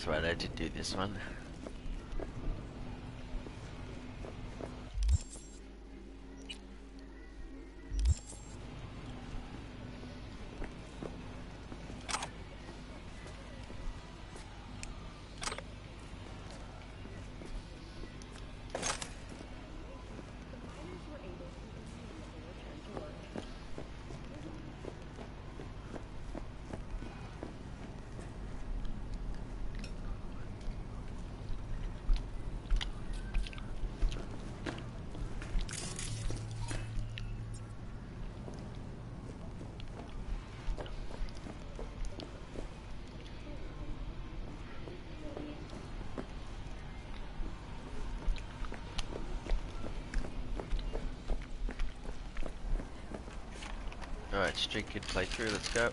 That's right, I did do this one. Alright, Street Kid playthrough, let's go.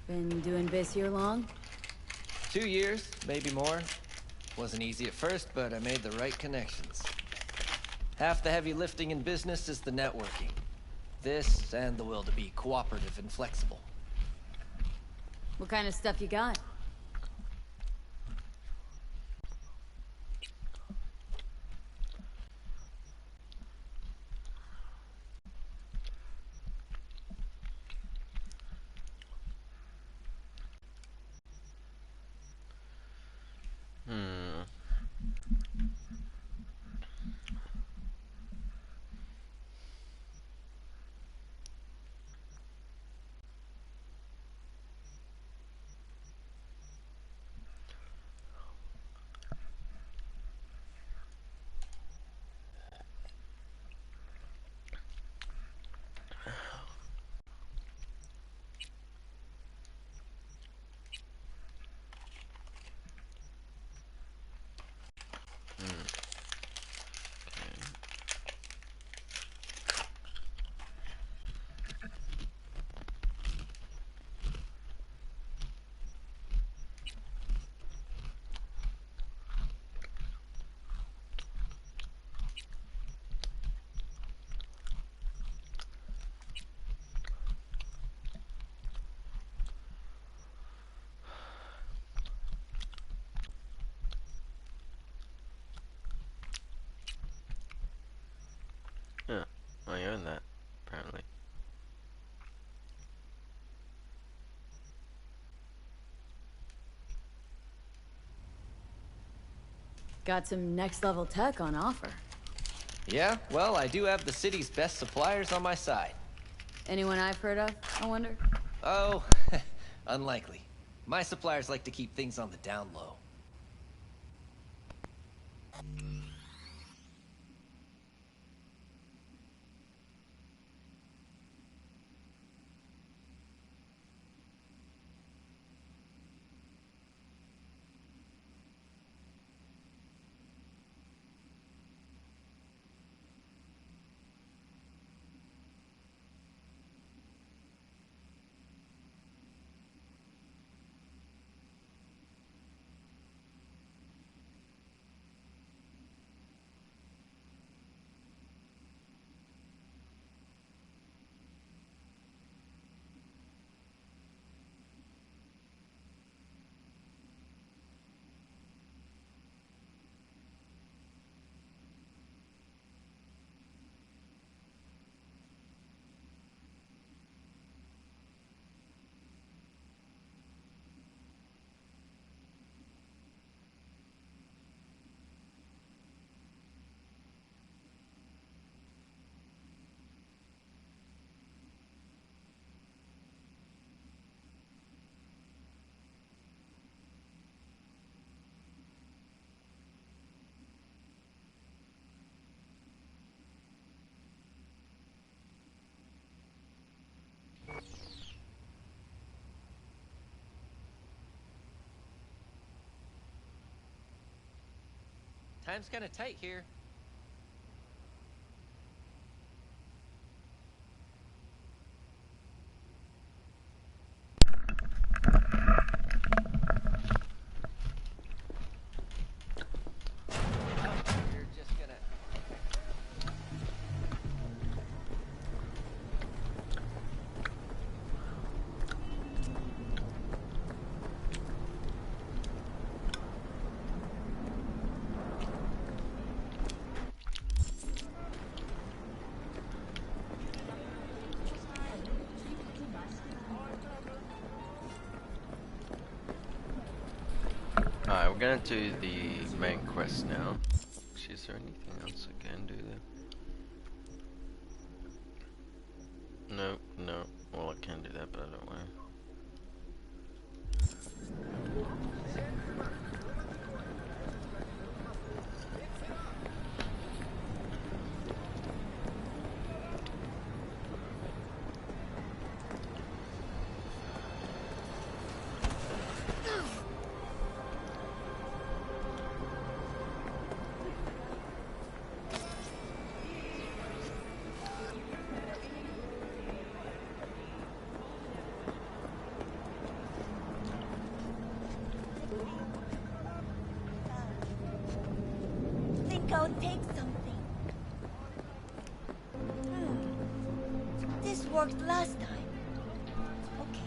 Been doing this year long? 2 years, maybe more. Wasn't easy at first, but I made the right connections. Half the heavy lifting in business is the networking. This and the will to be cooperative and flexible. What kind of stuff you got? Yeah, I own that, apparently. Got some next level tech on offer. Yeah, well, I do have the city's best suppliers on my side. Anyone I've heard of, I wonder? Oh, unlikely. My suppliers like to keep things on the down low. Time's kind of tight here. You're just gonna... Alright, we're gonna do the main quest now. Is there anything else I can do there? No, no. Well, I can do that, but I don't want to. Go take something. This worked last time. Okay.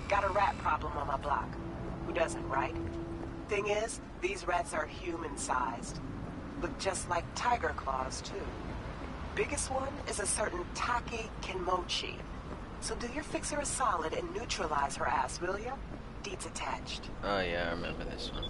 Got a rat problem on my block. Who doesn't, right? Thing is, these rats are human-sized. Look just like tiger claws, too. Biggest one is a certain Taki Kenmochi. So do your fixer a solid and neutralize her ass, will ya? Deeds attached. Oh yeah, I remember this one.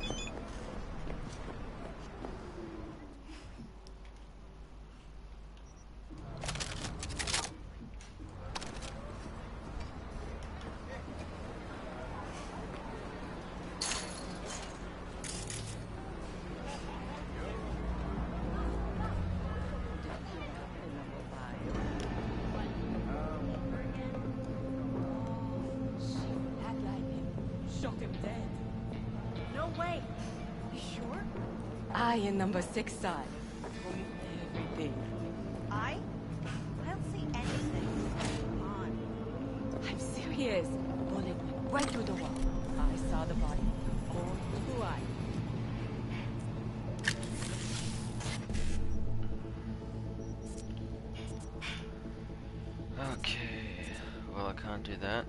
Shot him dead. No way. You sure? I in number 6 side. Told me everything. I don't see anything. Come on. I'm serious. Bullet went right through the wall. I saw the body. All through the eye. Okay. Well, I can't do that.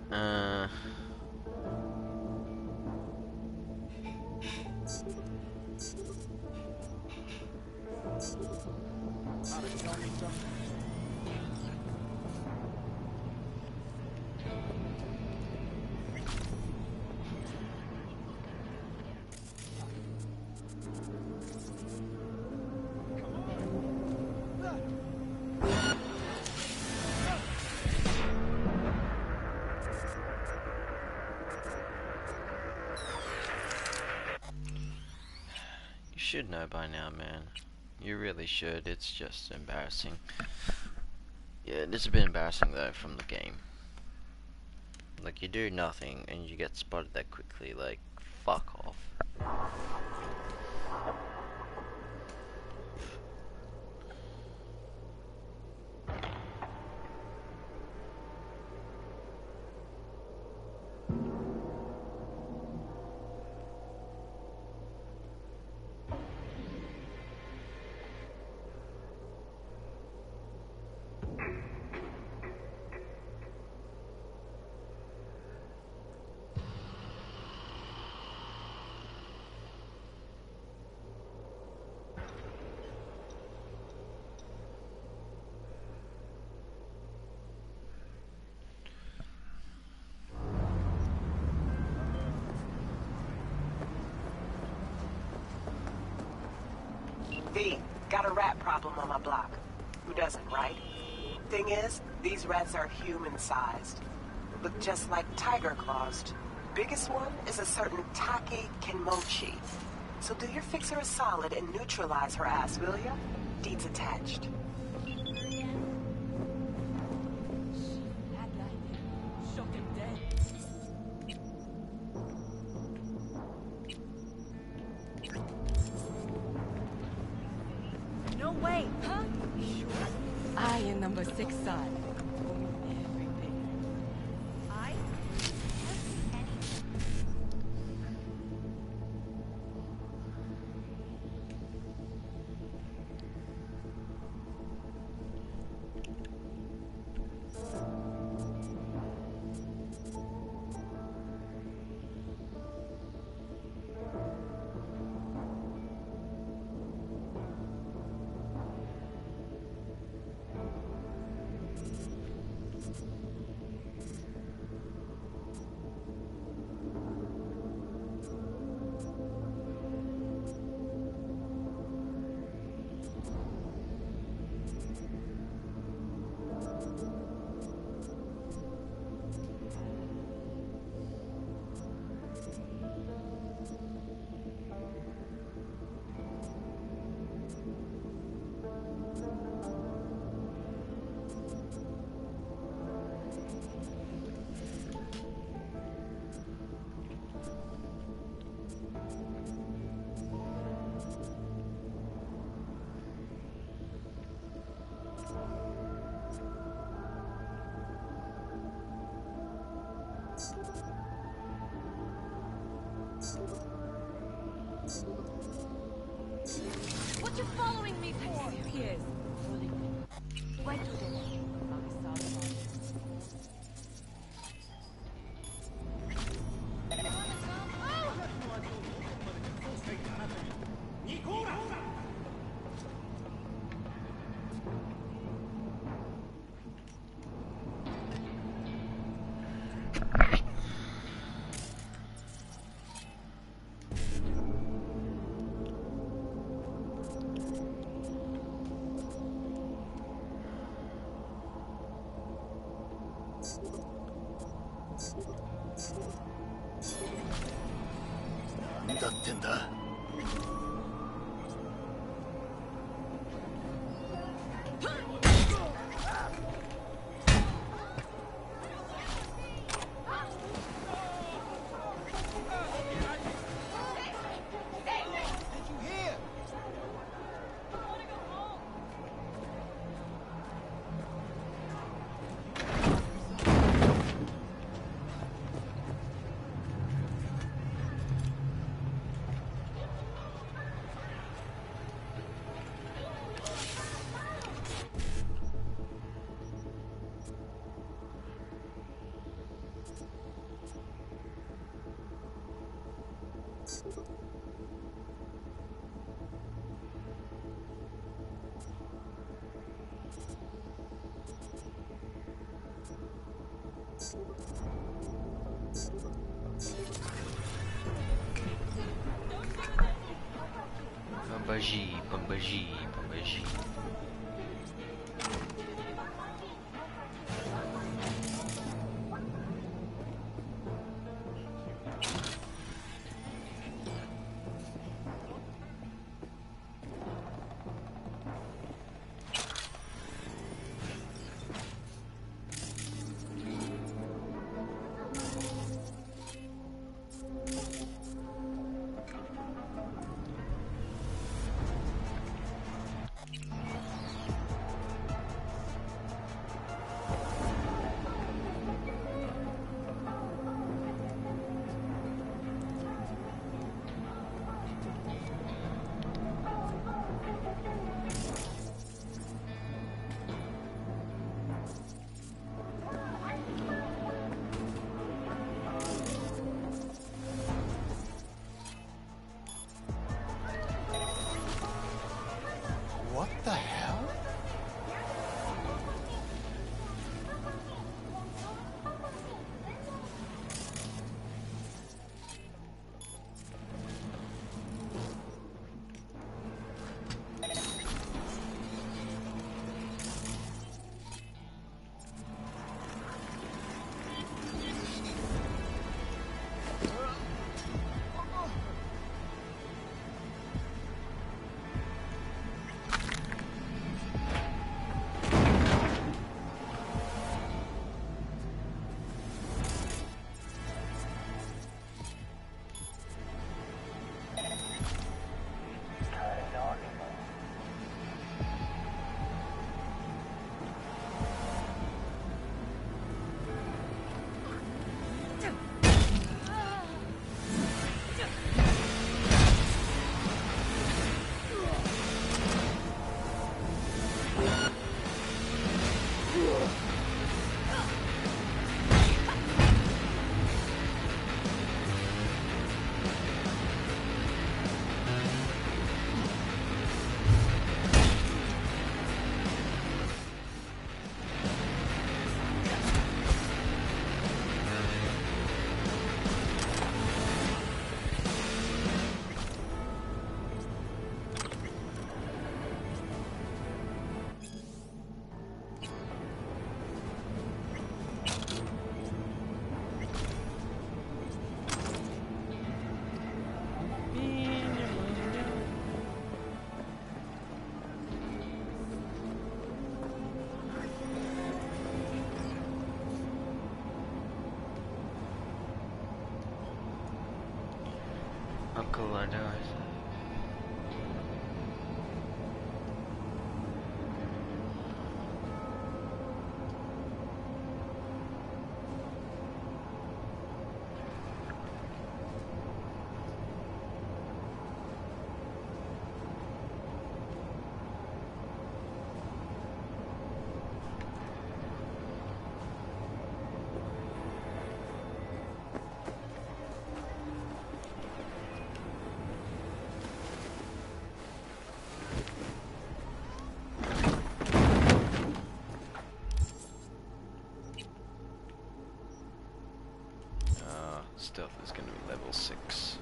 You should know by now, man. You really should. It's just embarrassing. Yeah, it's a bit embarrassing though from the game. Like, you do nothing and you get spotted that quickly. Like, fuck off. V, got a rat problem on my block. Who doesn't, right? Thing is, these rats are human-sized. Look just like tiger claws. Biggest one is a certain Take Kenmochi. So do your fixer a solid and neutralize her ass, will ya? Deeds attached. Shot him dead. No way. Huh? You sure? I in number 6 side. Told me everything. I don't see anything. What you following me for? Serious. Bullet went right through the wall. I saw the body. Pumbaji, Pumbaji, Pumbaji. What the hell? Uncle, I know. Stealth is going to be level 6.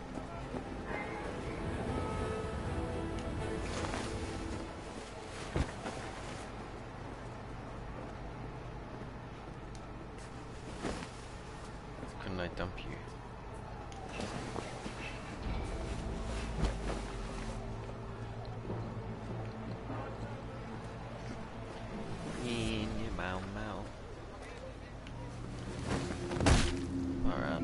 Couldn't I dump you? In your mouth. Alright.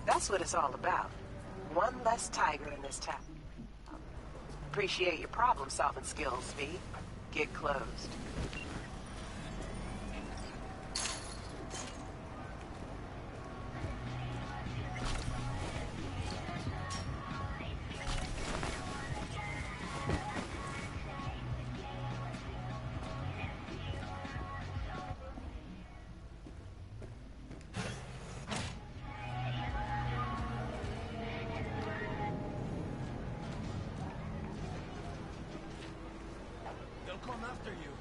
That's what it's all about. One less tiger in this town. Appreciate your problem-solving skills, V. Get closed. They'll come after you.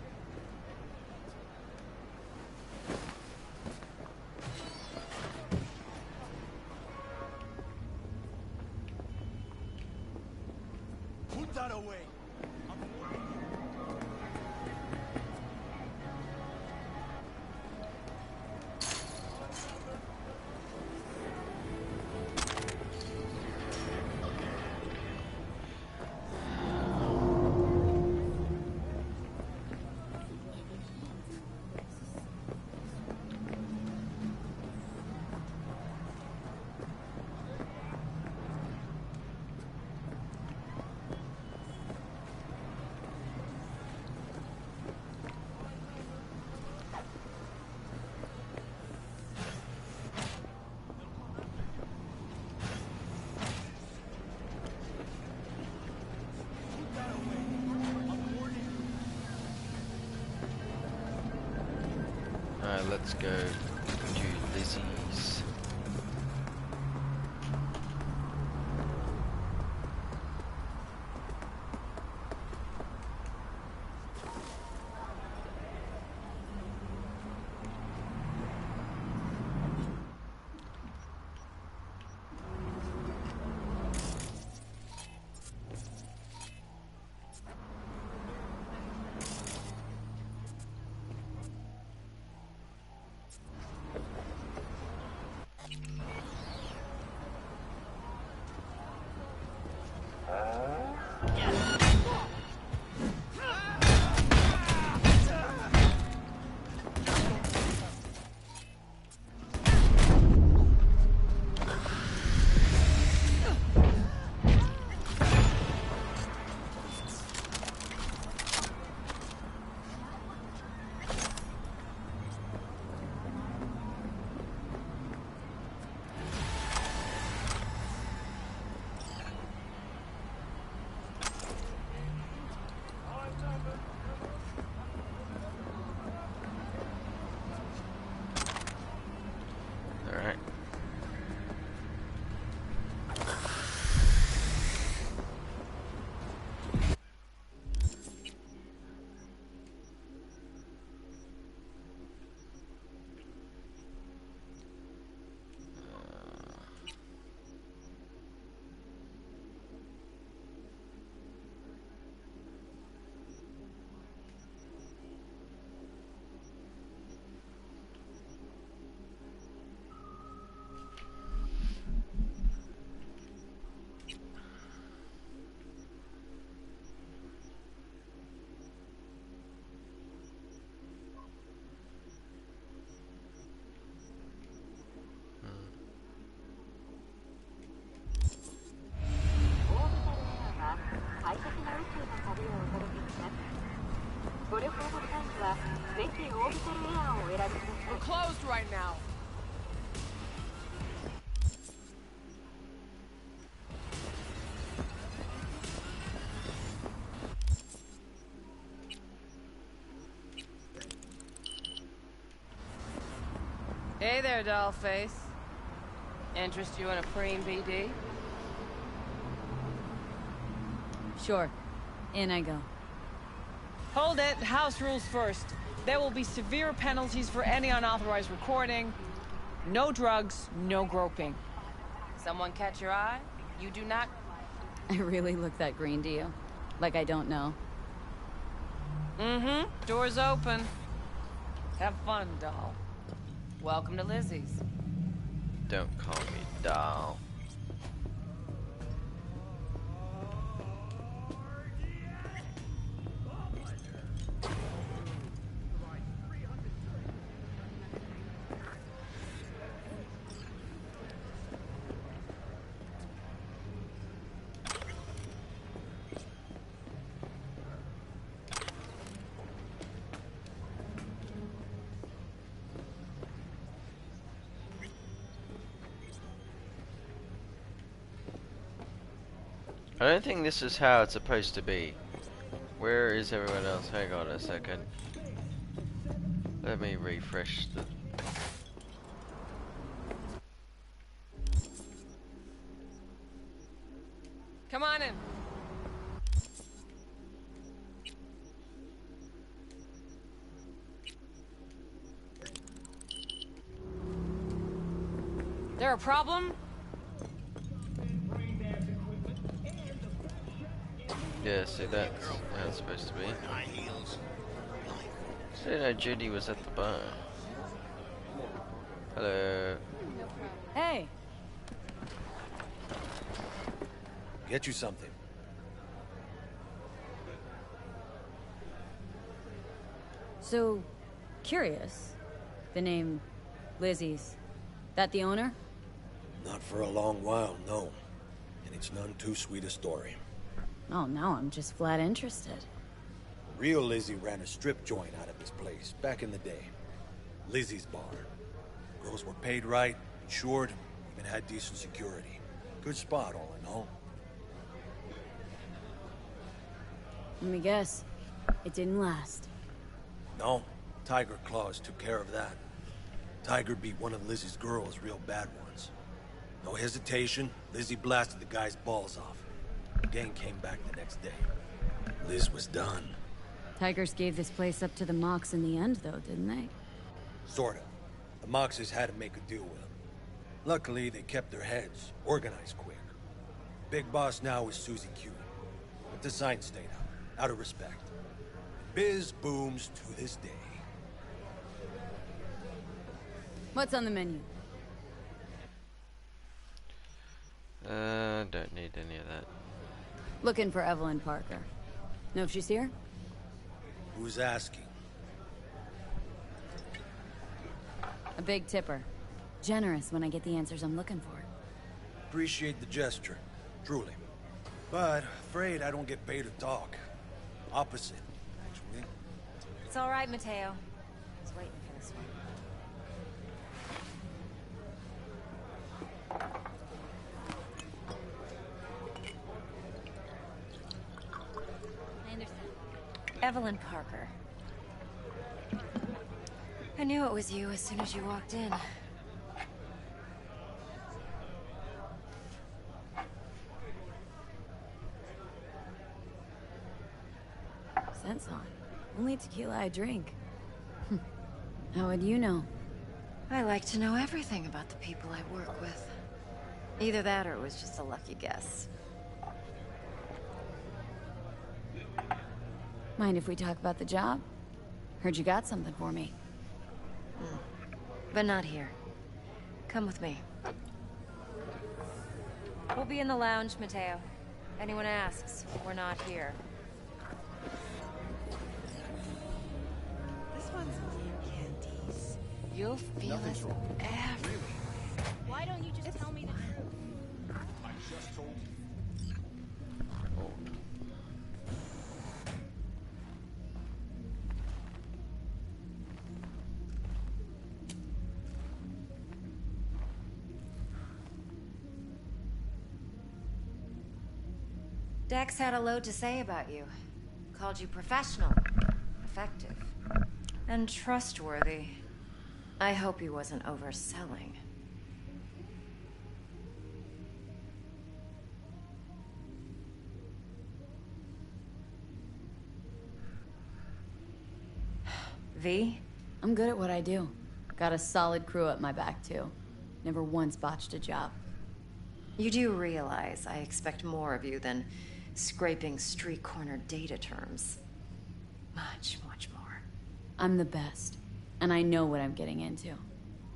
got away. Alright, let's go to Lizzie's. Alright. We're closed right now. Hey there, dollface. Interest you in a preem BD? Sure. In I go. Hold it. House rules first. There will be severe penalties for any unauthorized recording. No drugs, no groping. Someone catch your eye? You do not... I really look that green, do you? Like I don't know. Mm-hmm. Door's open. Have fun, doll. Welcome to Lizzie's. Don't call me doll. I don't think this is how it's supposed to be. Where is everyone else? Hang on a second. Let me refresh the... Come on in. There a problem? Yeah, see that's how it's supposed to be. See that Judy was at the bar. Hello. Hey, Get you something. so curious. The name Lizzie's. That the owner? Not for a long while, no. And it's none too sweet a story. Oh, now I'm just flat interested. Real Lizzie ran a strip joint out of this place back in the day. Lizzie's bar. Girls were paid right, insured, even had decent security. Good spot, all in all. Let me guess. It didn't last. No, Tiger Claws took care of that. Tiger beat one of Lizzie's girls real bad once. No hesitation, Lizzie blasted the guy's balls off. The gang came back the next day. Liz was done. Tigers gave this place up to the Mox in the end, though, didn't they? Sorta. The Moxes had to make a deal with them. Luckily, they kept their heads, organized quick. Big boss now is Susie Q. But the sign stayed out of respect. Biz booms to this day. What's on the menu? Don't need any of that. Looking for Evelyn Parker. Know if she's here? Who's asking? A big tipper. Generous when I get the answers I'm looking for. Appreciate the gesture, truly. But afraid I don't get paid to talk. Opposite, actually. It's all right, Mateo. I was waiting for this one. I understand. Evelyn Parker. I knew it was you as soon as you walked in. Scent's on. Only tequila I drink. How would you know? I like to know everything about the people I work with. Either that or it was just a lucky guess. Mind if we talk about the job? Heard you got something for me. But not here. Come with me. We'll be in the lounge, Mateo. Anyone asks, we're not here. This one's candies. You'll feel us everywhere. Why don't you just tell me the truth? Dex had a load to say about you. Called you professional, effective, and trustworthy. I hope he wasn't overselling. V? I'm good at what I do. Got a solid crew at my back, too. Never once botched a job. You do realize I expect more of you than scraping street corner data terms. Much, much more. I'm the best. And I know what I'm getting into.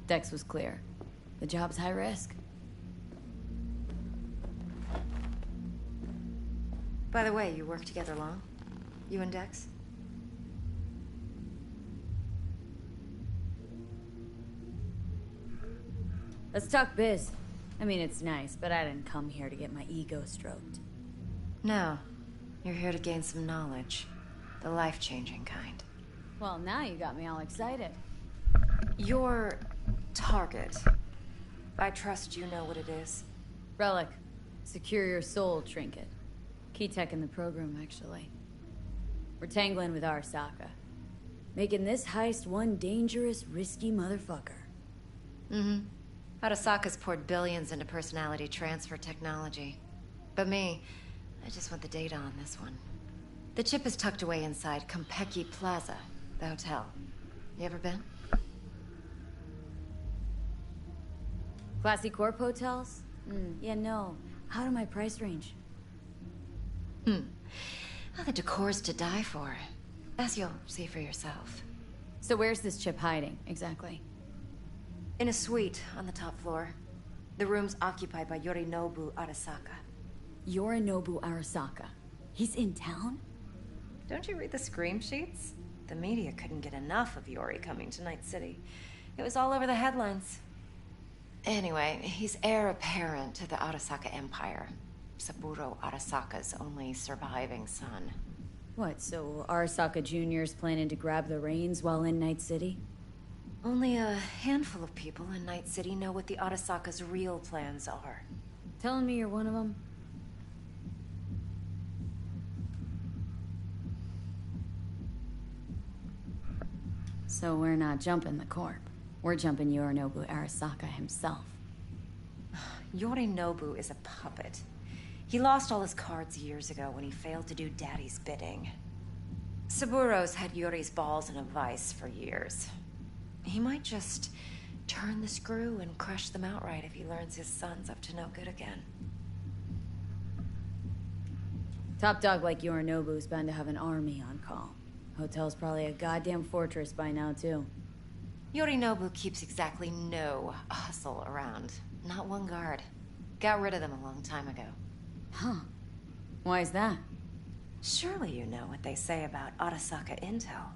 Dex was clear. The job's high risk. By the way, you work together long? You and Dex? Let's talk biz. I mean, it's nice, but I didn't come here to get my ego stroked. No. You're here to gain some knowledge. The life-changing kind. Well, now you got me all excited. Your target. I trust you know what it is. Relic. Secure your soul trinket. Key tech in the program, actually. We're tangling with Arasaka. Making this heist one dangerous, risky motherfucker. Mm-hmm. Arasaka's poured billions into personality transfer technology. But me, I just want the data on this one. The chip is tucked away inside Compeki Plaza, the hotel. You ever been? Classy corp hotels? Yeah, no. Out of my price range. Well, the decor's to die for, as you'll see for yourself. So where's this chip hiding, exactly? In a suite on the top floor. The room's occupied by Yorinobu Arasaka. Yorinobu Arasaka. He's in town? Don't you read the scream sheets? The media couldn't get enough of Yori coming to Night City. It was all over the headlines. Anyway, he's heir apparent to the Arasaka Empire. Saburo Arasaka's only surviving son. What, so Arasaka Jr.'s planning to grab the reins while in Night City? Only a handful of people in Night City know what the Arasaka's real plans are. Telling me you're one of them? So we're not jumping the Corp. We're jumping Yorinobu Arasaka himself. Yorinobu is a puppet. He lost all his cards years ago when he failed to do Daddy's bidding. Saburo's had Yori's balls in a vice for years. He might just turn the screw and crush them outright if he learns his son's up to no good again. Top dog like Yorinobu's bound to have an army on call. Hotel's probably a goddamn fortress by now, too. Yorinobu keeps exactly no hustle around. Not one guard. Got rid of them a long time ago. Huh. Why is that? Surely you know what they say about Arasaka intel.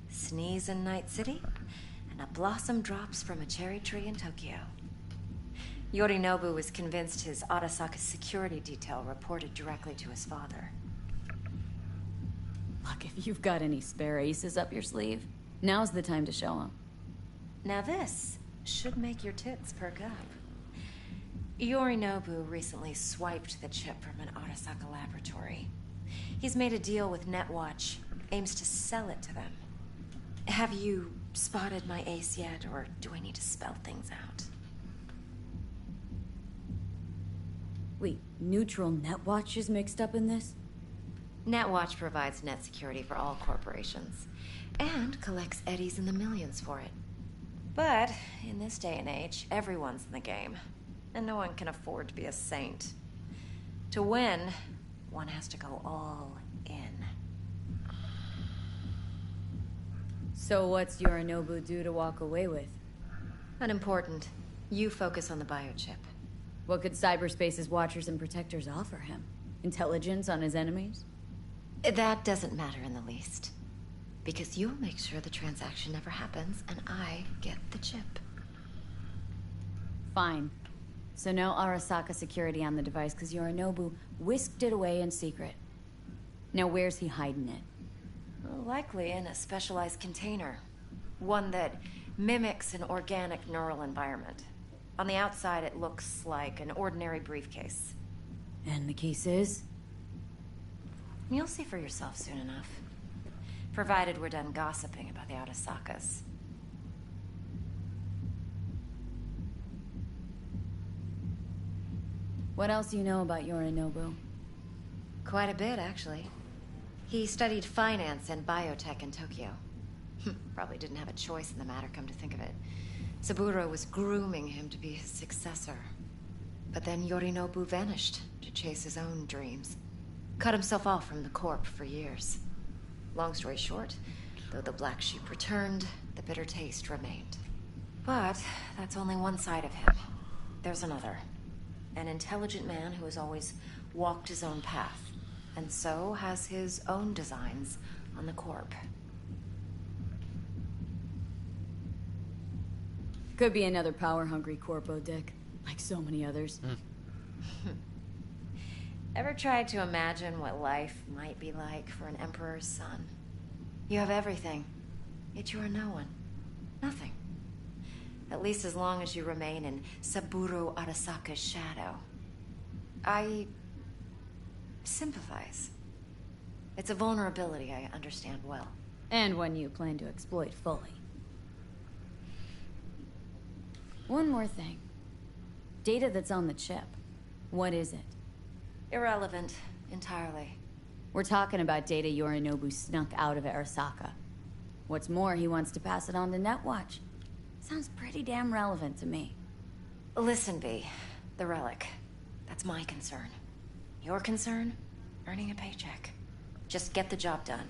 Sneeze in Night City, and a blossom drops from a cherry tree in Tokyo. Yorinobu was convinced his Arasaka security detail reported directly to his father. Look, if you've got any spare aces up your sleeve, now's the time to show them. Now this should make your tits perk up. Yorinobu recently swiped the chip from an Arasaka laboratory. He's made a deal with Netwatch, aims to sell it to them. Have you spotted my ace yet, or do I need to spell things out? Wait, neutral Netwatch is mixed up in this? Netwatch provides net security for all corporations, and collects eddies in the millions for it. But in this day and age, everyone's in the game, and no one can afford to be a saint. To win, one has to go all in. So what's Yorinobu due to walk away with? Unimportant. You focus on the biochip. What could cyberspace's watchers and protectors offer him? Intelligence on his enemies? That doesn't matter in the least. Because you'll make sure the transaction never happens, and I get the chip. Fine. So no Arasaka security on the device because Yorinobu whisked it away in secret. Now where's he hiding it? Likely in a specialized container. One that mimics an organic neural environment. On the outside, it looks like an ordinary briefcase. And the case is? You'll see for yourself soon enough. Provided we're done gossiping about the Arasakas. What else do you know about Yorinobu? Quite a bit, actually. He studied finance and biotech in Tokyo. Probably didn't have a choice in the matter, come to think of it. Saburo was grooming him to be his successor. But then Yorinobu vanished to chase his own dreams. Cut himself off from the Corp for years. Long story short, though the black sheep returned, the bitter taste remained. But that's only one side of him. There's another. An intelligent man who has always walked his own path, and so has his own designs on the Corp. Could be another power-hungry corpo dick, like so many others. Ever tried to imagine what life might be like for an emperor's son? You have everything, yet you are no one. Nothing. At least as long as you remain in Saburo Arasaka's shadow. I sympathize. It's a vulnerability I understand well. And one you plan to exploit fully. One more thing. Data that's on the chip. What is it? Irrelevant, entirely. We're talking about data Yorinobu snuck out of Arasaka. What's more, he wants to pass it on to Netwatch. Sounds pretty damn relevant to me. Listen, B. The relic. That's my concern. Your concern? Earning a paycheck. Just get the job done.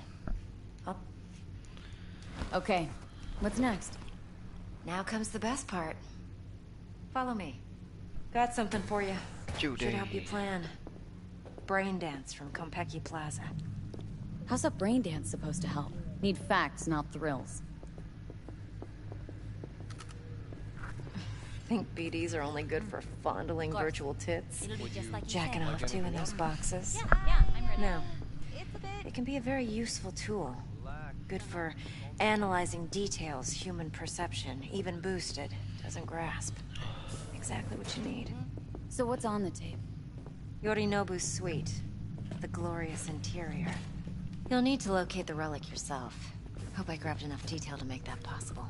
Up. Okay, what's next? Now comes the best part. Follow me. Got something for you. Judy. Should help you plan. Brain dance from Konpeki Plaza. How's a brain dance supposed to help? Need facts, not thrills. Think BDs are only good for fondling virtual tits? It'll be just like you Jacking said. off too in those boxes? Yeah, I'm ready. No. It's a bit. It can be a very useful tool. Good for analyzing details human perception, even boosted, doesn't grasp. Exactly what you need. So what's on the tape? Yorinobu's suite. The glorious interior. You'll need to locate the relic yourself. Hope I grabbed enough detail to make that possible.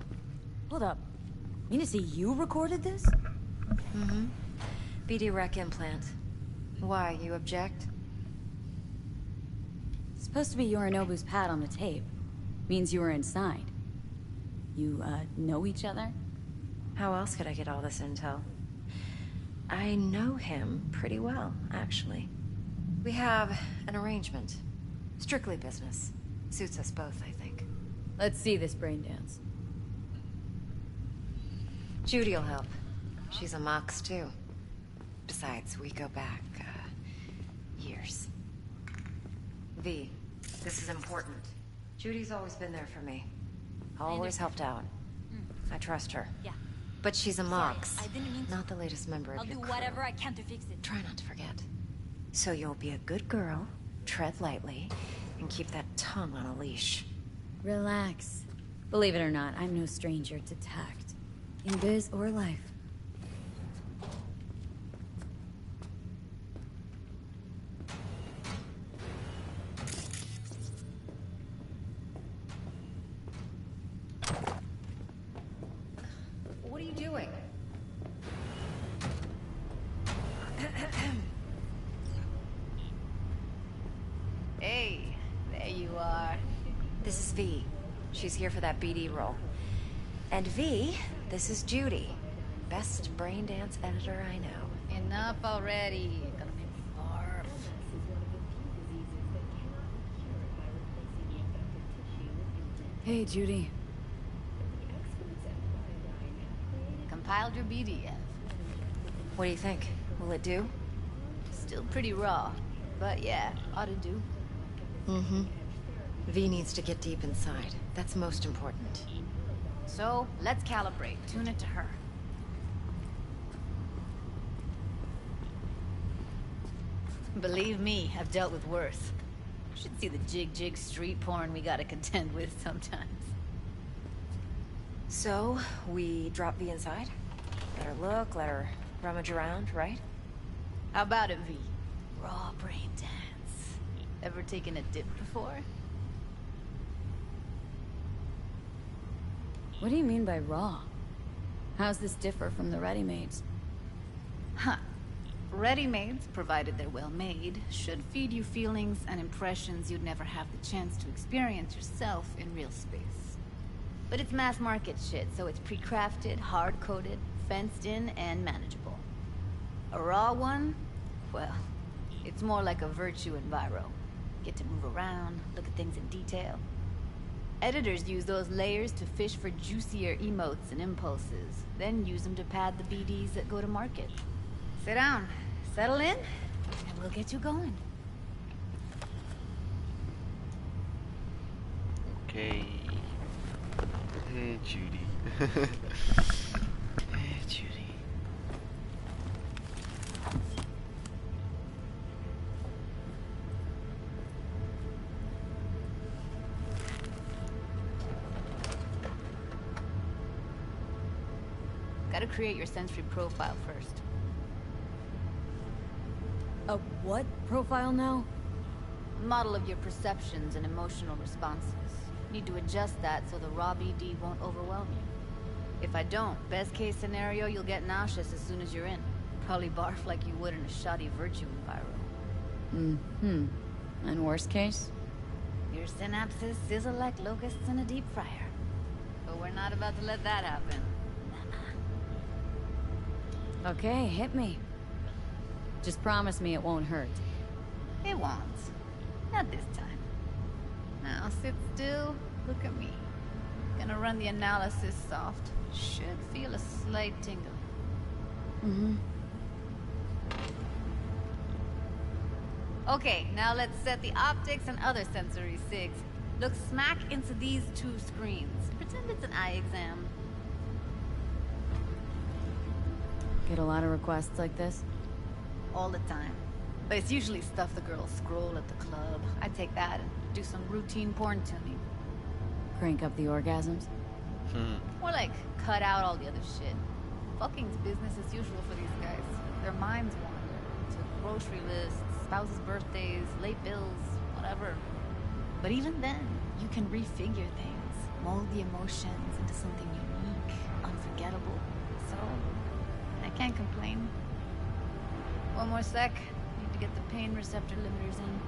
Hold up. Mean to say you recorded this? Mm-hmm. BD rec implant. Why, you object? It's supposed to be Yorinobu's pad on the tape. Means you were inside. You, know each other? How else could I get all this intel? I know him pretty well, actually. We have an arrangement. Strictly business. Suits us both, I think. Let's see this brain dance. Judy'll help. She's a Mox, too. Besides, we go back, years. V, this is important. Judy's always been there for me. Always helped out. I trust her. Yeah. But she's a Mox. I didn't mean to. Not the latest member of I'll your do crew. whatever I can to fix it. Try not to forget. So you'll be a good girl, tread lightly, and keep that tongue on a leash. Relax. Believe it or not, I'm no stranger to tact. In biz or life. What are you doing? Hey, there you are. This is V. She's here for that BD role. And V, this is Judy. Best brain dance editor I know. Enough already. Gonna make me barf. Hey, Judy. Compiled your BDF. What do you think? Will it do? Still pretty raw, but yeah, ought to do. Mm-hmm. V needs to get deep inside. That's most important. So, let's calibrate. Tune it to her. Believe me, I've dealt with worse. Should see the jig street porn we gotta contend with sometimes. So, we drop V inside? Let her look, let her rummage around, right? How about it, V? Raw brain dance. Ever taken a dip before? What do you mean by raw? How's this differ from the ready-mades? Huh. Ready-mades, provided they're well made, should feed you feelings and impressions you'd never have the chance to experience yourself in real space. But it's mass market shit, so it's pre-crafted, hard-coded, fenced in, and manageable. A raw one? Well, it's more like a virtue enviro. Get to move around, look at things in detail. Editors use those layers to fish for juicier emotes and impulses, then use them to pad the BDs that go to market. Sit down, settle in, and we'll get you going. Okay. Hey, Judy. Hey, Judy. Gotta create your sensory profile first. A what profile now? Model of your perceptions and emotional responses. Need to adjust that so the raw BD won't overwhelm you. If I don't, best case scenario, you'll get nauseous as soon as you're in. Probably barf like you would in a shoddy virtue enviro. Mm-hmm. And worst case? Your synapses sizzle like locusts in a deep fryer. But we're not about to let that happen. Okay, hit me. Just promise me it won't hurt. It won't. Not this time. Now sit still, look at me. Gonna run the analysis soft. Should feel a slight tingle. Mm-hmm. Okay, now let's set the optics and other sensory sigs. Look smack into these two screens. Pretend it's an eye exam. Get a lot of requests like this? All the time. But it's usually stuff the girls scroll at the club. I take that and do some routine porn tuning. Crank up the orgasms? More like cut out all the other shit. Fucking's business as usual for these guys. Their minds wander to grocery lists, spouses' birthdays, late bills, whatever. But even then, you can refigure things, mold the emotions into something unique, unforgettable. So, I can't complain. One more sec. Need to get the pain receptor limiters in.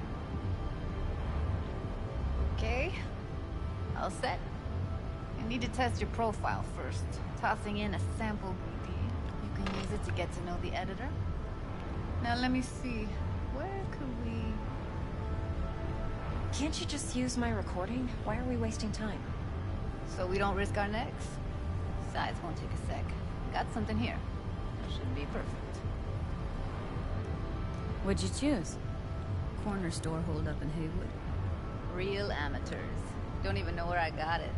Okay. All set. You need to test your profile first. Tossing in a sample BD. You can use it to get to know the editor. Now let me see. Where could we... Can't you just use my recording? Why are we wasting time? So we don't risk our necks? Besides, won't take a sec. Got something here. That should be perfect. What'd you choose? Corner store holdup in Haywood. Real amateurs. Don't even know where I got it.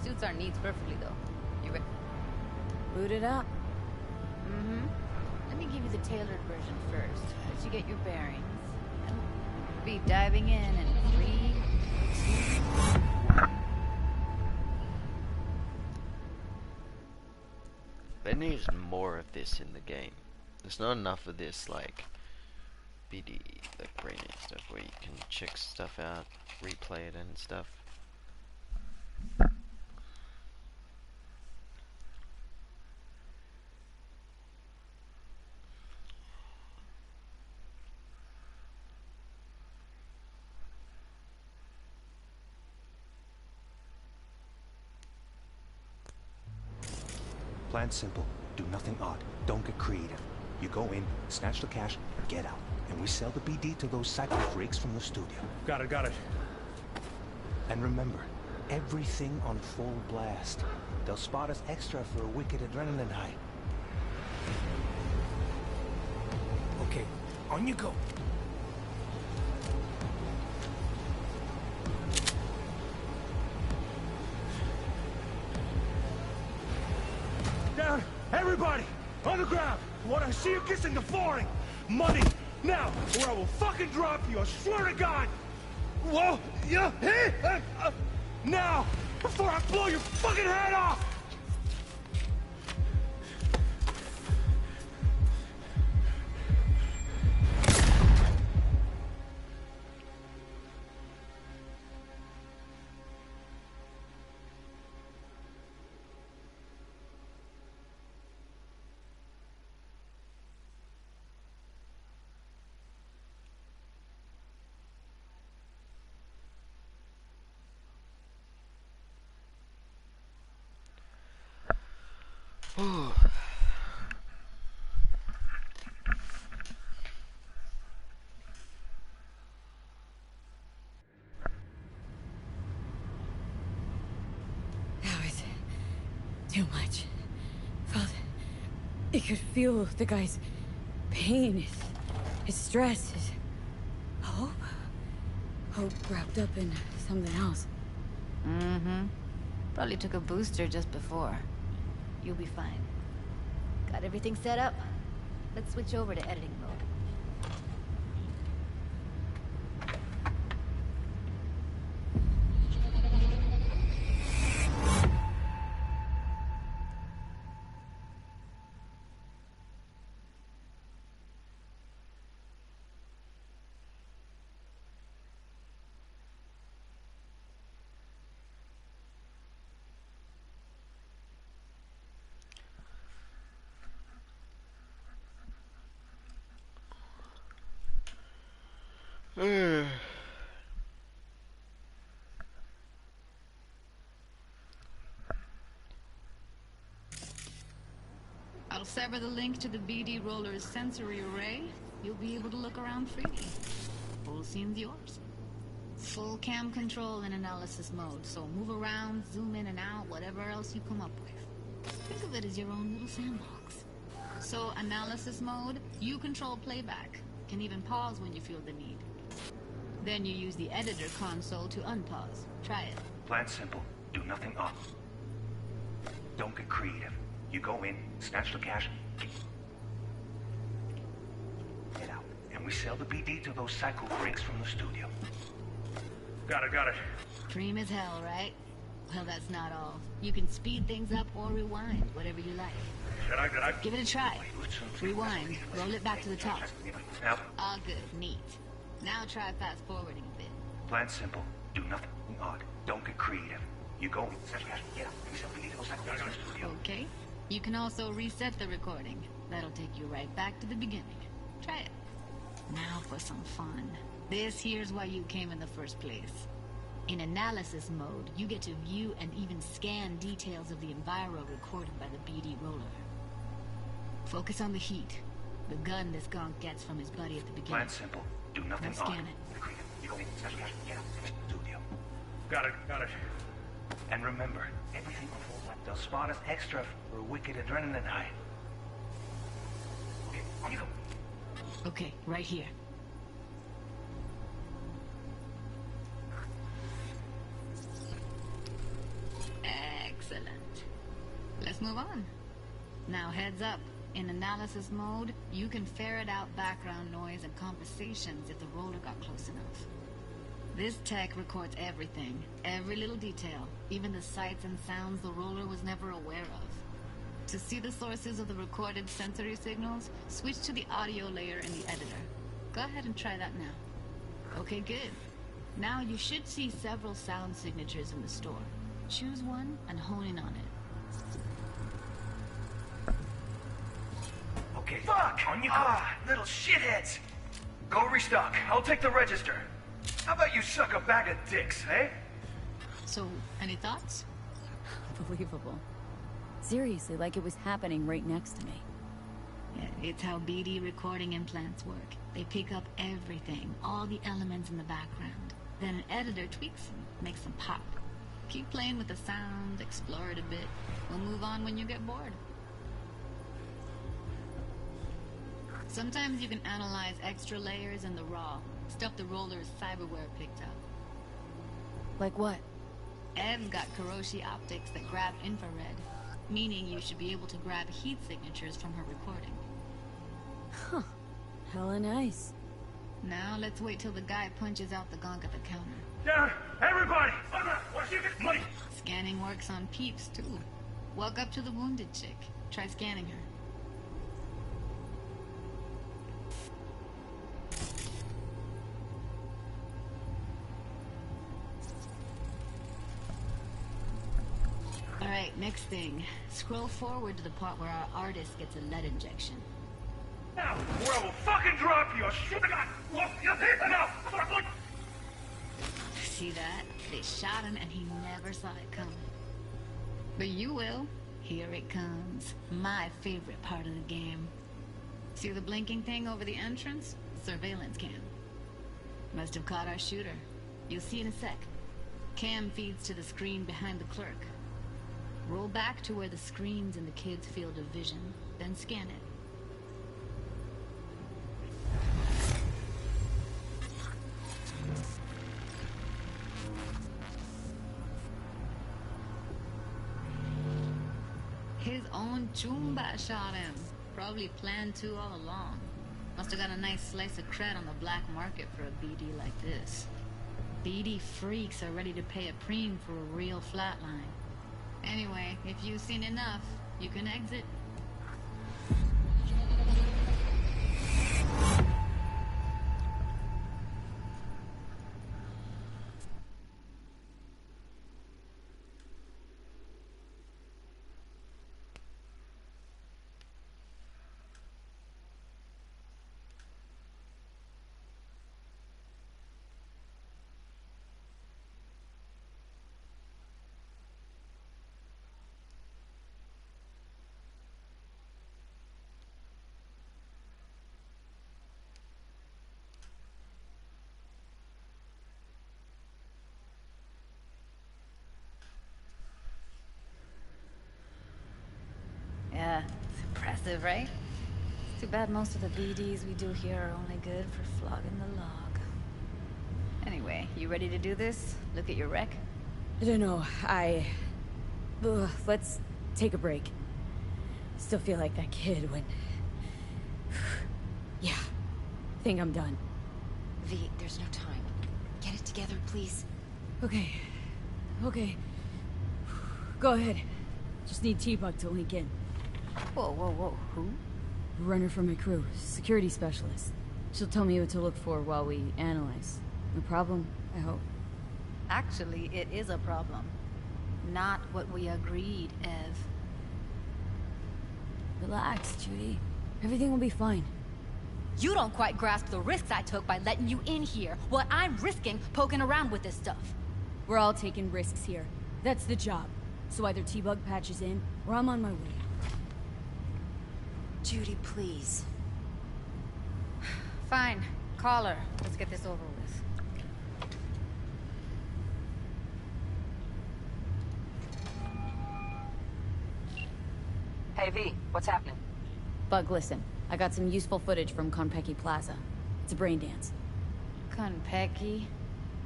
Suits our needs perfectly, though. You ready? Boot it up. Mm-hmm. Let me give you the tailored version first, let you get your bearings. And be diving in 3, 2, 1. There needs more of this in the game. There's not enough of this, like, BD, like, brain stuff, where you can check stuff out, replay it and stuff. Plan simple. Do nothing odd. Don't get creative. You go in, snatch the cash, get out. And we sell the BD to those psycho freaks from the studio. Got it. And remember, everything on full blast. They'll spot us extra for a wicked adrenaline high. Okay, on you go. Down! Everybody! On the ground! What I see you kissing the flooring! Money! Now! Or I will fucking drop you! I swear to God! Whoa! Yeah! Hey! Now! Before I blow your fucking head off! That was too much. You could feel the guy's pain, his stress, his hope. Hope wrapped up in something else. Mm-hmm. Probably took a booster just before. You'll be fine. Got everything set up? Let's switch over to editing mode. I'll sever the link to the BD roller's sensory array. You'll be able to look around freely. Whole scene's yours. Full cam control in analysis mode, so move around, zoom in and out, whatever else you come up with. Think of it as your own little sandbox. So, analysis mode, you control playback. Can even pause when you feel the need. Then you use the editor console to unpause. Try it. Plan simple. Do nothing off. Don't get creative. You go in, snatch the cash, get out. And we sell the BD to those psycho freaks from the studio. Got it. Cream as hell, right? Well, that's not all. You can speed things up or rewind, whatever you like. Did I? Give it a try. Rewind. Roll it back to the top. Now, All good. Neat. Now try fast forwarding a bit. plan simple. Do nothing odd. Don't get creative. You go in, snatch the cash, get out. And we sell the BD to those psycho freaks from the studio. Okay. You can also reset the recording. That'll take you right back to the beginning. Try it. Now for some fun. This here's why you came in the first place. In analysis mode, you get to view and even scan details of the enviro recorded by the BD roller. Focus on the heat. The gun this gonk gets from his buddy at the beginning. Plan simple. Do nothing Now odd. scan it. You go in, snatch the cash, get out. And we sell the studio. Got it. And remember, everything unfolds like they'll spot us extra for a wicked adrenaline high. Okay, on you go. Okay, right here. Excellent. Let's move on. Now heads up. In analysis mode, you can ferret out background noise and conversations if the roller got close enough. This tech records everything, every little detail, even the sights and sounds the roller was never aware of. To see the sources of the recorded sensory signals, switch to the audio layer in the editor. Go ahead and try that now. Okay, good. Now you should see several sound signatures in the store. Choose one and hone in on it. Okay. Fuck! On you go. Little shitheads! Go restock. I'll take the register. How about you suck a bag of dicks, eh? So, any thoughts? Unbelievable. Seriously, like it was happening right next to me. Yeah, it's how BD recording implants work. They pick up everything, all the elements in the background. Then an editor tweaks them, makes them pop. Keep playing with the sound, explore it a bit. We'll move on when you get bored. Sometimes you can analyze extra layers in the raw, stuff the roller's cyberware picked up. Like what? Ev's got Kiroshi optics that grab infrared, meaning you should be able to grab heat signatures from her recording. Huh. Hella nice. Now let's wait till the guy punches out the gonk at the counter. Down! Everybody! Watch you get money! Scanning works on peeps, too. Walk up to the wounded chick. Try scanning her. Alright, next thing. Scroll forward to the part where our artist gets a lead injection. Now, or I will fucking drop you! Shit! Enough! See that? They shot him and he never saw it coming. But you will. Here it comes. My favorite part of the game. See the blinking thing over the entrance? Surveillance cam. Must have caught our shooter. You'll see in a sec. Cam feeds to the screen behind the clerk. Roll back to where the screen's in the kid's field of vision, then scan it. His own Chumba shot him. Probably planned to all along. Must have got a nice slice of cred on the black market for a BD like this. BD freaks are ready to pay a preem for a real flatline. Anyway, if you've seen enough, you can exit. Impressive, right? It's too bad most of the BDs we do here are only good for flogging the log. Anyway, you ready to do this? Look at your wreck? I don't know, let's take a break. Still feel like that kid when... Yeah, think I'm done. V, there's no time. Get it together, please. Okay. Go ahead. Just need T-Bug to link in. Whoa. Who? Runner from my crew, security specialist. She'll tell me what to look for while we analyze. No problem, I hope. Actually, it is a problem. Not what we agreed, Ev. Relax, Judy. Everything will be fine. You don't quite grasp the risks I took by letting you in here. What I'm risking poking around with this stuff. We're all taking risks here. That's the job. So either T-Bug patches in, or I'm on my way. Judy, please. Fine. Call her. Let's get this over with. Hey, V, what's happening? Bug, listen. I got some useful footage from Konpeki Plaza. It's a brain dance. Konpeki?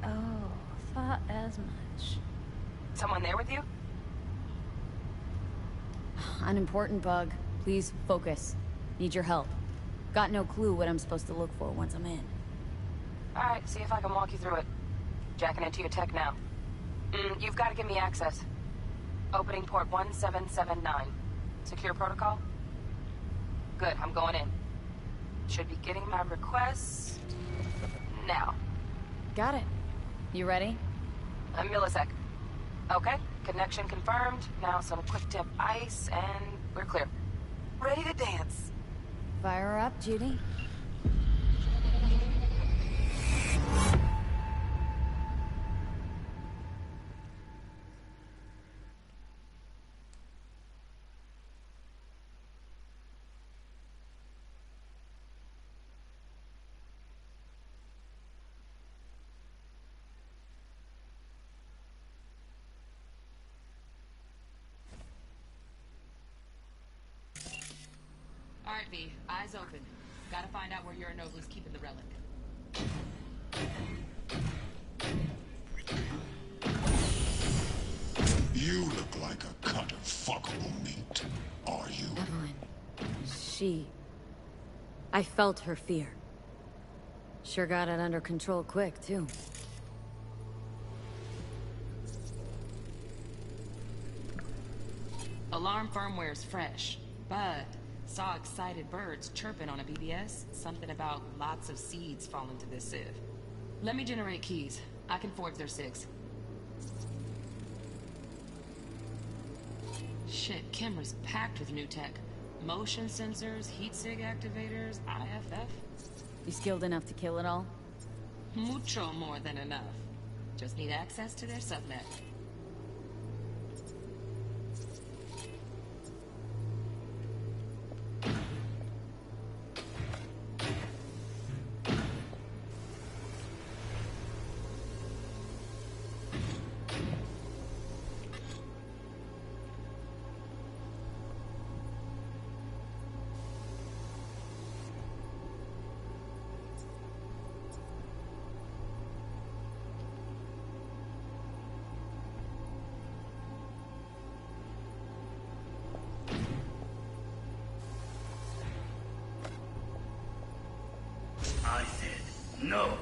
Oh, thought as much. Someone there with you? Unimportant, Bug. Please, focus. Need your help. Got no clue what I'm supposed to look for once I'm in. Alright, see if I can walk you through it. Jacking into your tech now. You've got to give me access. Opening port 1779. Secure protocol? Good, I'm going in. Should be getting my request... now. Got it. You ready? A millisec. Okay, connection confirmed. Now some quick tip ice, and we're clear. Ready to dance. Fire her up, Judy. Alright, V. Eyes open. Gotta find out where Yorinobu's keeping the relic. You look like a cut of fuckable meat. Are you? Evelyn. I felt her fear. Sure got it under control quick, too. Alarm firmware's fresh, but saw excited birds chirping on a BBS. Something about lots of seeds falling to this sieve. Let me generate keys. I can forge their SIGs. Shit, camera's packed with new tech. Motion sensors, heat sig activators, IFF. You skilled enough to kill it all? Mucho more than enough. Just need access to their subnet. I said no.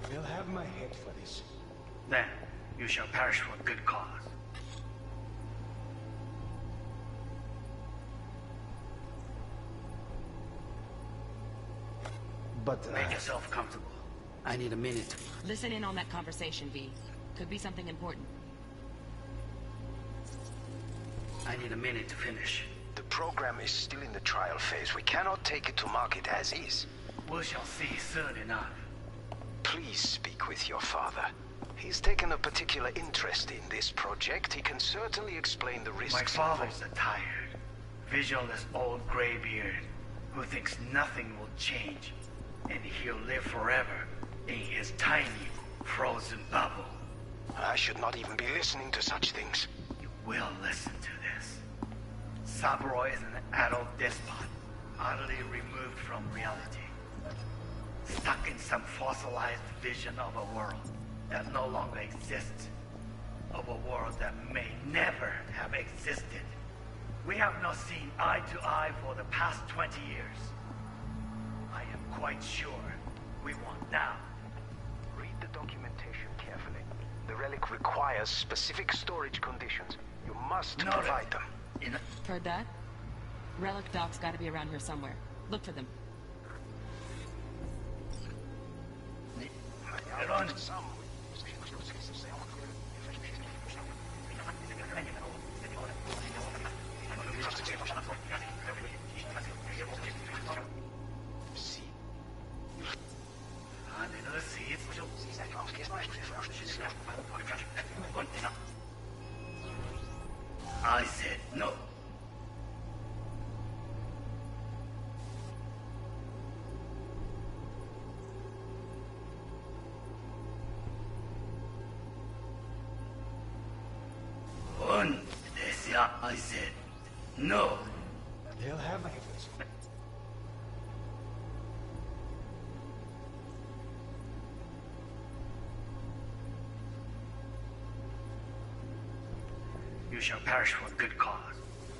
They'll have my head for this. Then you shall perish for a good cause. But, Make yourself comfortable. I need a minute. Listen in on that conversation, V. Could be something important. I need a minute to finish. The program is still in the trial phase. We cannot take it to market as is. We shall see soon enough. Please speak with your father. He's taken a particular interest in this project. He can certainly explain the risks. My father's a tired, visionless old graybeard who thinks nothing will change, and he'll live forever in his tiny, frozen bubble. I should not even be listening to such things. will listen to this. Saburo is an adult despot, utterly removed from reality. Stuck in some fossilized vision of a world that no longer exists. Of a world that may never have existed. We have not seen eye to eye for the past 20 years. I am quite sure we want now. Read the documentation carefully. The relic requires specific storage conditions. You must provide them. Heard that? Relic doc's gotta be around here somewhere. Look for them. I said no. I said no. They'll have it. You shall perish for a good cause.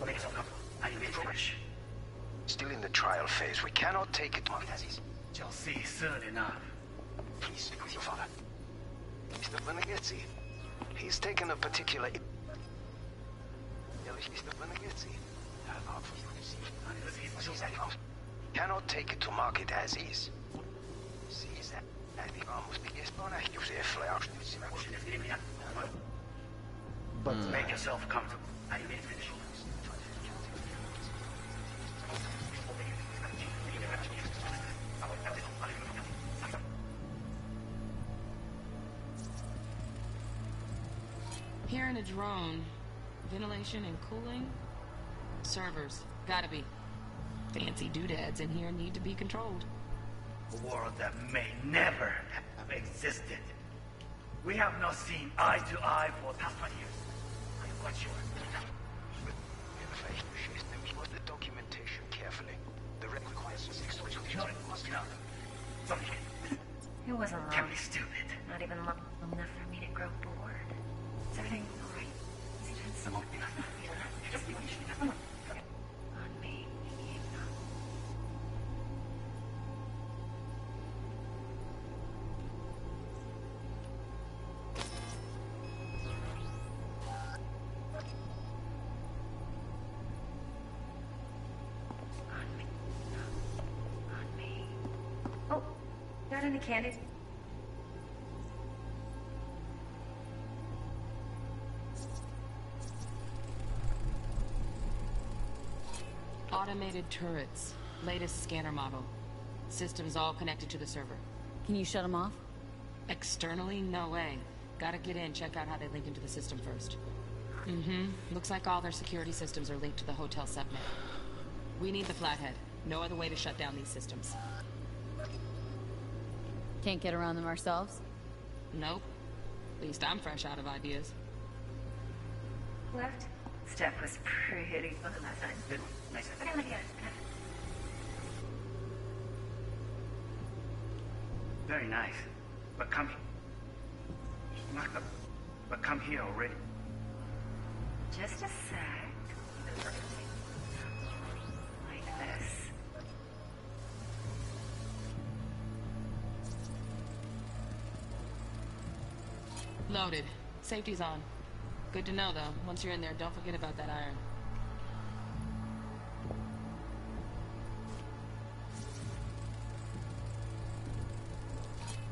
Make yourself comfortable. I need to finish. Still in the trial phase. We cannot take it, Aziz. Shall see soon enough. Please speak with your father. Mr. Benegazzi. He's taken a particular... Cannot take it to market as is. But make yourself comfortable. I need to finish. Here in a drone, ventilation and cooling, servers, gotta be. Fancy doodads in here need to be controlled. A world that may never have existed. We have not seen eye to eye for the past 20 years. I am quite sure. Read the documentation carefully. The red requires storage No, something. It wasn't long. Can't be stupid. Not even long enough for me to grow bored. Is everything all right? On me. On me. Oh, got any candy? Automated turrets. Latest scanner model. Systems all connected to the server. Can you shut them off? Externally, no way. Gotta get in, check out how they link into the system first. Looks like all their security systems are linked to the hotel subnet. We need the flathead. No other way to shut down these systems. Can't get around them ourselves? Nope. At least I'm fresh out of ideas. Left step was pretty fun last time. Good. Nice. Okay, let me get it. Very nice. But come But come here already. Just a sec. Like this. Loaded. Safety's on. Good to know, though. Once you're in there, don't forget about that iron.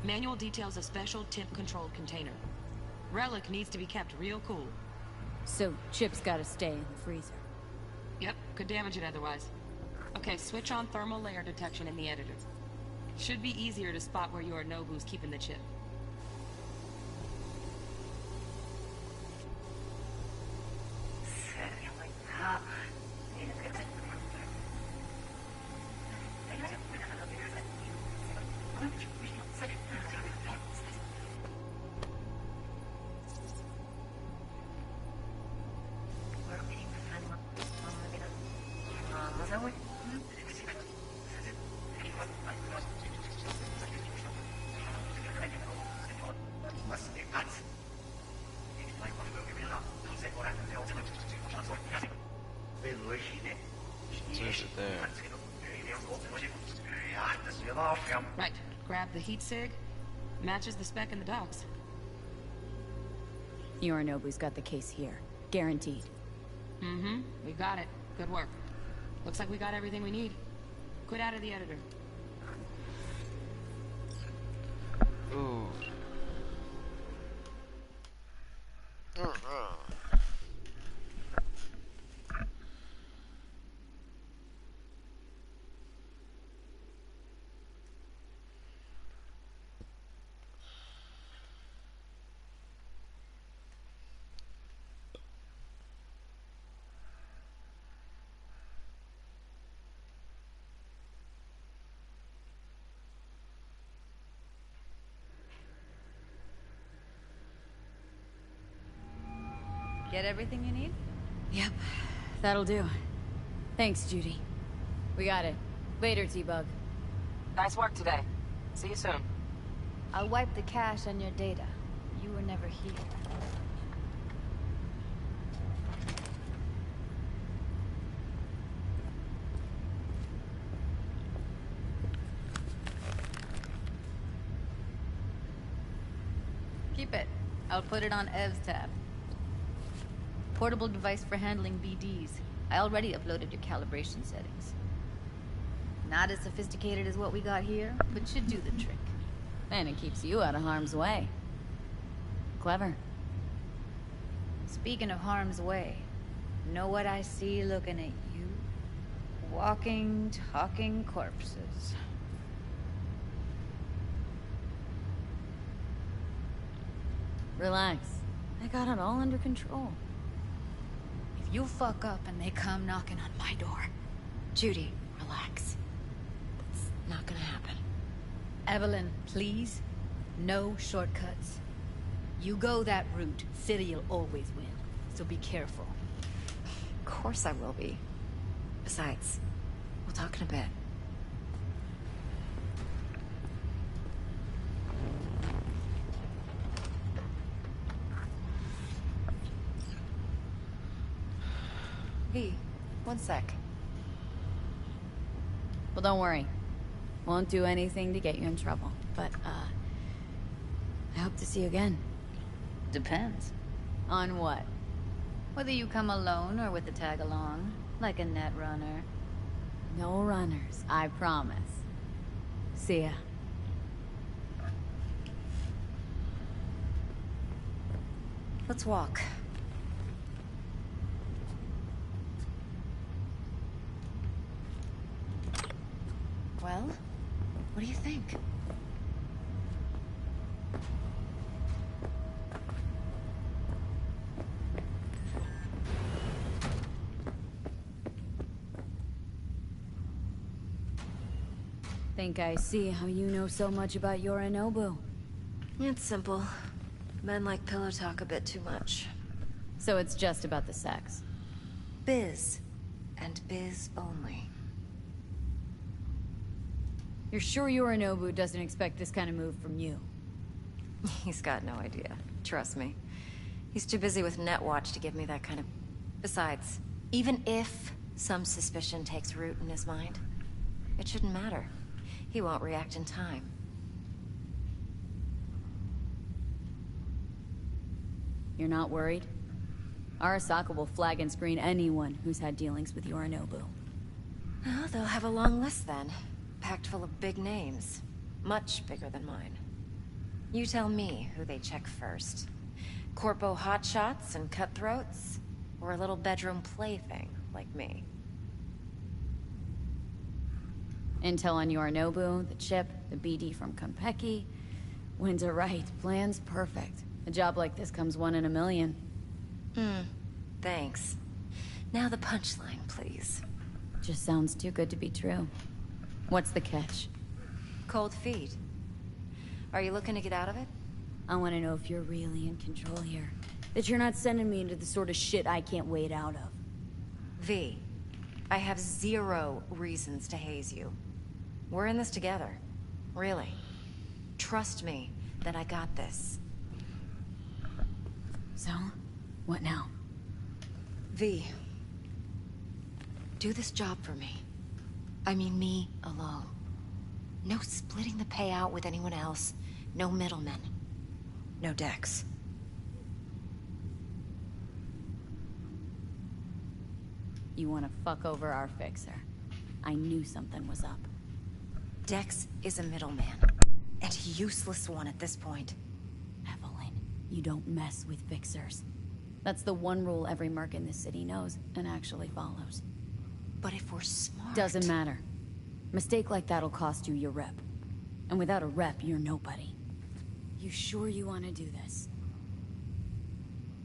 Manual details a special temp-controlled container. Relic needs to be kept real cool. So, Chip's gotta stay in the freezer. Yep, could damage it otherwise. Okay, switch on thermal layer detection in the editor. Should be easier to spot where Yorinobu's keeping the chip. There's it there. Right. Grab the heat sig. Matches the spec in the docs. Yorinobu's got the case here. Guaranteed. Mm-hmm. We got it. Good work. Looks like we got everything we need. Quit out of the editor. Ooh. Get everything you need? Yep, that'll do. Thanks, Judy. We got it. Later, T-Bug. Nice work today. See you soon. I'll wipe the cache on your data. You were never here. Keep it. I'll put it on Ev's tab. Portable device for handling BDs. I already uploaded your calibration settings. Not as sophisticated as what we got here, but should do the trick. And it keeps you out of harm's way. Clever. Speaking of harm's way, know what I see looking at you? Walking, talking corpses. Relax. I got it all under control. If you fuck up and they come knocking on my door... Judy, relax. That's not gonna happen. Evelyn, please. No shortcuts. You go that route, City'll always win. So be careful. Of course I will be. Besides, we'll talk in a bit. V, one sec. Well, don't worry. Won't do anything to get you in trouble. But, I hope to see you again. Depends. On what? Whether you come alone or with a tag-along, like a net runner. No runners, I promise. See ya. Let's walk. Well, what do you think? Think I see how you know so much about Yorinobu. It's simple. Men like pillow talk a bit too much. So it's just about the sex. Biz. And biz only. You're sure Yorinobu doesn't expect this kind of move from you? He's got no idea. Trust me. He's too busy with Netwatch to give me that kind of... Besides, even if some suspicion takes root in his mind, it shouldn't matter. He won't react in time. You're not worried? Arasaka will flag and screen anyone who's had dealings with Yorinobu. Oh, they'll have a long list then. Packed full of big names. Much bigger than mine. You tell me who they check first. Corpo hotshots and cutthroats? Or a little bedroom plaything like me? Intel on Yorinobu, the chip, the BD from Konpeki. Winds are right, plan's perfect. A job like this comes 1 in a million. Thanks. Now the punchline, please. Just sounds too good to be true. What's the catch? Cold feet. Are you looking to get out of it? I want to know if you're really in control here. That you're not sending me into the sort of shit I can't wait out of. V, I have 0 reasons to haze you. We're in this together. Really. Trust me that I got this. So, what now? V. Do this job for me. I mean me alone. No splitting the payout with anyone else. No middlemen. No Dex. You want to fuck over our fixer. I knew something was up. Dex is a middleman. And a useless one at this point. Evelyn, you don't mess with fixers. That's the one rule every merc in this city knows and actually follows. But if we're smart... Doesn't matter. Mistake like that'll cost you your rep. And without a rep, you're nobody. You sure you want to do this?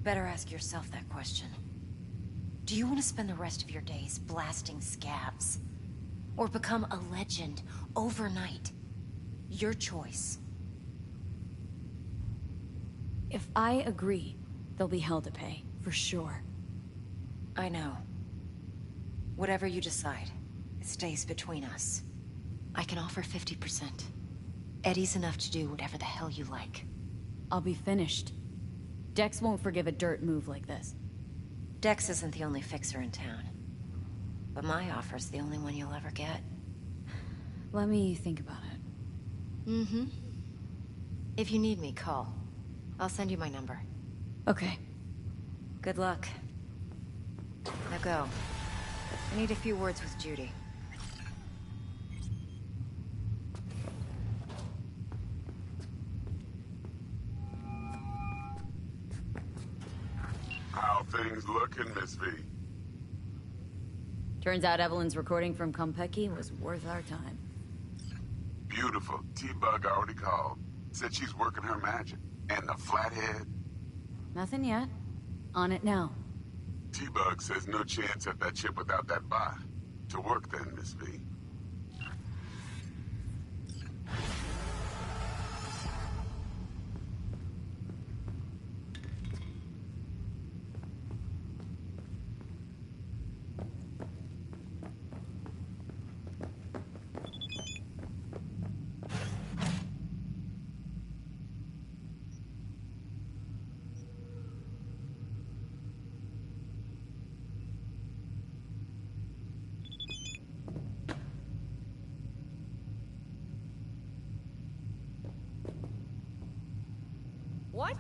Better ask yourself that question. Do you want to spend the rest of your days blasting scabs? Or become a legend overnight? Your choice. If I agree, there'll be hell to pay, for sure. I know. Whatever you decide, it stays between us. I can offer 50%. Eddie's enough to do whatever the hell you like. I'll be finished. Dex won't forgive a dirt move like this. Dex isn't the only fixer in town. But my offer's the only one you'll ever get. Let me think about it. Mm-hmm. If you need me, call. I'll send you my number. Okay. Good luck. Now go. I need a few words with Judy. How things looking, Miss V? Turns out Evelyn's recording from Konpeki was worth our time. Beautiful. T-Bug already called. Said she's working her magic. And the flathead? Nothing yet. On it now. T-Bug says no chance at that chip without that bot. To work then, Miss V. What?